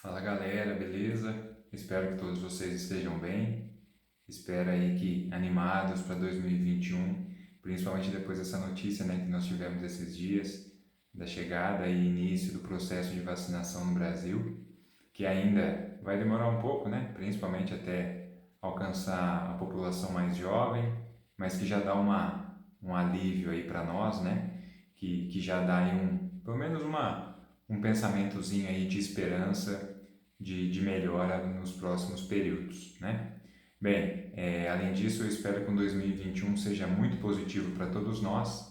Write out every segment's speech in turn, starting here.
Fala galera, beleza? Espero que todos vocês estejam bem. Espero aí que animados para 2021, principalmente depois dessa notícia, né, que nós tivemos esses dias da chegada e início do processo de vacinação no Brasil, que ainda vai demorar um pouco, né, principalmente até alcançar a população mais jovem, mas que já dá um alívio aí para nós, né, que já dá aí pelo menos um pensamentozinho aí de esperança de melhora nos próximos períodos, né? Bem, além disso, eu espero que o 2021 seja muito positivo para todos nós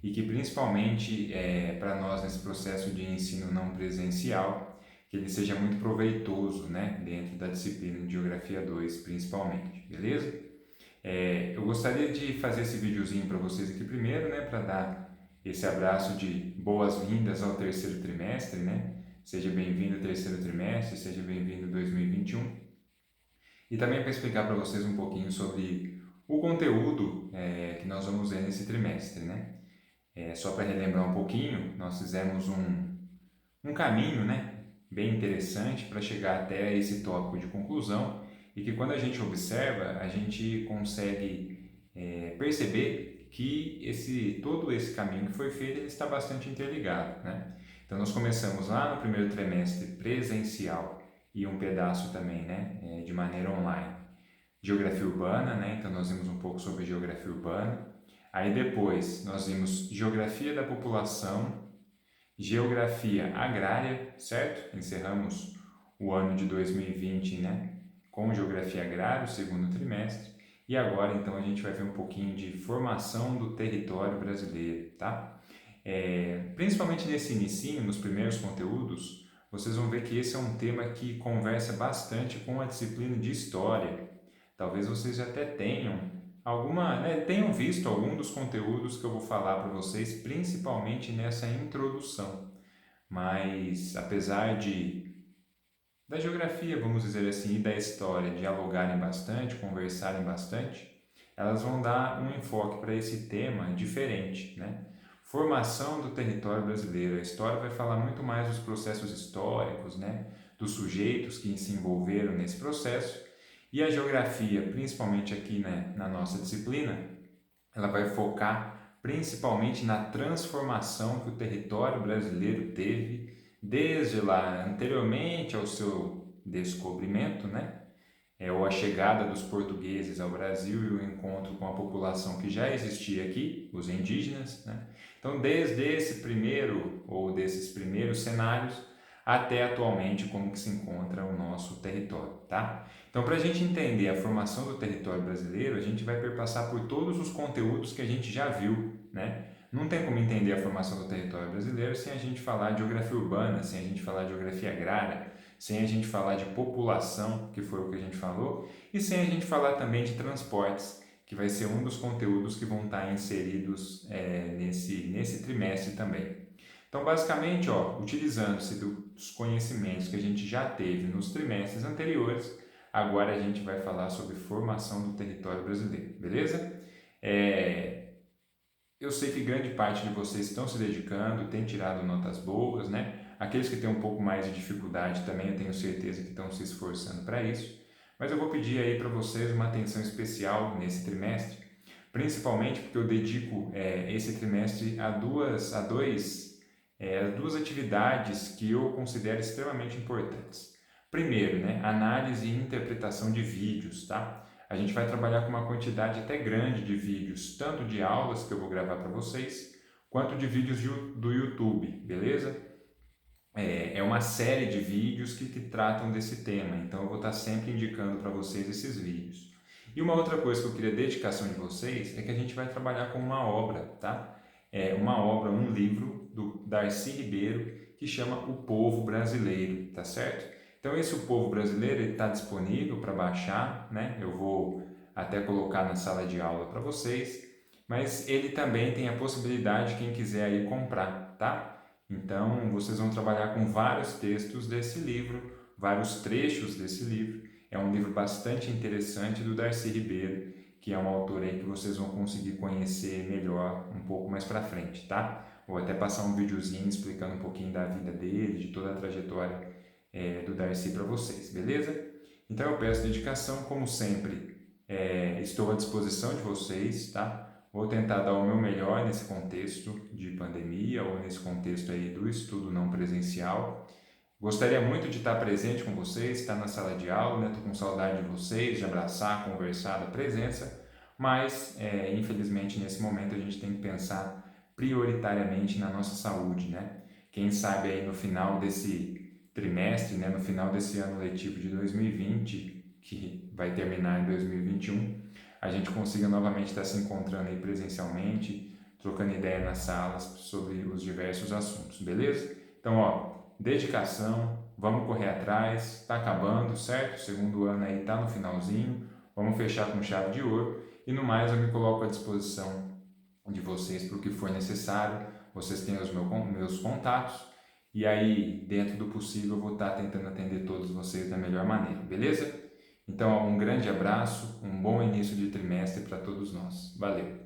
e que principalmente para nós nesse processo de ensino não presencial, que ele seja muito proveitoso, né, dentro da disciplina de Geografia 2, principalmente, beleza? Eu gostaria de fazer esse videozinho para vocês aqui primeiro, né, para dar esse abraço de boas-vindas ao terceiro trimestre, né? Seja bem-vindo ao terceiro trimestre, seja bem-vindo 2021. E também para explicar para vocês um pouquinho sobre o conteúdo que nós vamos ver nesse trimestre, né? Só para relembrar um pouquinho, nós fizemos um caminho, né, bem interessante para chegar até esse tópico de conclusão e que quando a gente observa, a gente consegue perceber que todo esse caminho que foi feito ele está bastante interligado, né? Então nós começamos lá no primeiro trimestre presencial e um pedaço também, né, de maneira online. Geografia urbana, né? Então nós vimos um pouco sobre geografia urbana. Aí depois nós vimos geografia da população, geografia agrária, certo? Encerramos o ano de 2020, né, com geografia agrária, o segundo trimestre. E agora, então, a gente vai ver um pouquinho de formação do território brasileiro, tá? Principalmente nesse inicinho, nos primeiros conteúdos, vocês vão ver que esse é um tema que conversa bastante com a disciplina de História. Talvez vocês até tenham visto algum dos conteúdos que eu vou falar para vocês, principalmente nessa introdução. Mas apesar da geografia, vamos dizer assim, e da história dialogarem bastante, conversarem bastante, elas vão dar um enfoque para esse tema diferente, né? Formação do território brasileiro. A história vai falar muito mais dos processos históricos, né? Dos sujeitos que se envolveram nesse processo. E a geografia, principalmente aqui, né, na nossa disciplina, ela vai focar principalmente na transformação que o território brasileiro teve desde lá anteriormente ao seu descobrimento, né? Ou a chegada dos portugueses ao Brasil e o encontro com a população que já existia aqui, os indígenas, né? Então, desde esse primeiro ou desses primeiros cenários até atualmente como que se encontra o nosso território, tá? Então, para a gente entender a formação do território brasileiro, a gente vai perpassar por todos os conteúdos que a gente já viu, né? Não tem como entender a formação do território brasileiro sem a gente falar de geografia urbana, sem a gente falar de geografia agrária, sem a gente falar de população, que foi o que a gente falou, e sem a gente falar também de transportes, que vai ser um dos conteúdos que vão estar inseridos nesse trimestre também. Então, basicamente, utilizando-se dos conhecimentos que a gente já teve nos trimestres anteriores, agora a gente vai falar sobre formação do território brasileiro, beleza? Eu sei que grande parte de vocês estão se dedicando, têm tirado notas boas, né? Aqueles que têm um pouco mais de dificuldade também, eu tenho certeza que estão se esforçando para isso. Mas eu vou pedir aí para vocês uma atenção especial nesse trimestre, principalmente porque eu dedico esse trimestre a duas atividades que eu considero extremamente importantes. Primeiro, né, análise e interpretação de vídeos, tá? A gente vai trabalhar com uma quantidade até grande de vídeos, tanto de aulas que eu vou gravar para vocês, quanto de vídeos do YouTube, beleza? É uma série de vídeos que tratam desse tema, então eu vou estar sempre indicando para vocês esses vídeos. E uma outra coisa que eu queria dedicação de vocês é que a gente vai trabalhar com uma obra, tá? Um livro do Darcy Ribeiro que chama O Povo Brasileiro, tá certo? Então esse O Povo Brasileiro está disponível para baixar, né? Eu vou até colocar na sala de aula para vocês, mas ele também tem a possibilidade de quem quiser aí comprar, tá? Então, vocês vão trabalhar com vários textos desse livro, vários trechos desse livro. É um livro bastante interessante do Darcy Ribeiro, que é um autor aí que vocês vão conseguir conhecer melhor um pouco mais para frente, tá? Vou até passar um videozinho explicando um pouquinho da vida dele, de toda a trajetória do Darcy para vocês, beleza? Então eu peço dedicação, como sempre, estou à disposição de vocês, tá? Vou tentar dar o meu melhor nesse contexto de pandemia ou nesse contexto aí do estudo não presencial. Gostaria muito de estar presente com vocês, estar na sala de aula, né? Estou com saudade de vocês, de abraçar, conversar, da presença, mas infelizmente nesse momento a gente tem que pensar prioritariamente na nossa saúde, né? Quem sabe aí no final desse trimestre, né? No final desse ano letivo de 2020, que vai terminar em 2021, a gente consiga novamente estar se encontrando aí presencialmente, trocando ideia nas salas sobre os diversos assuntos, beleza? Então, dedicação, vamos correr atrás, está acabando, certo? O segundo ano aí está no finalzinho, vamos fechar com chave de ouro e no mais eu me coloco à disposição de vocês para o que for necessário, vocês têm os meus contatos e aí dentro do possível eu vou estar tentando atender todos vocês da melhor maneira, beleza? Então um grande abraço, um bom início de trimestre para todos nós, valeu!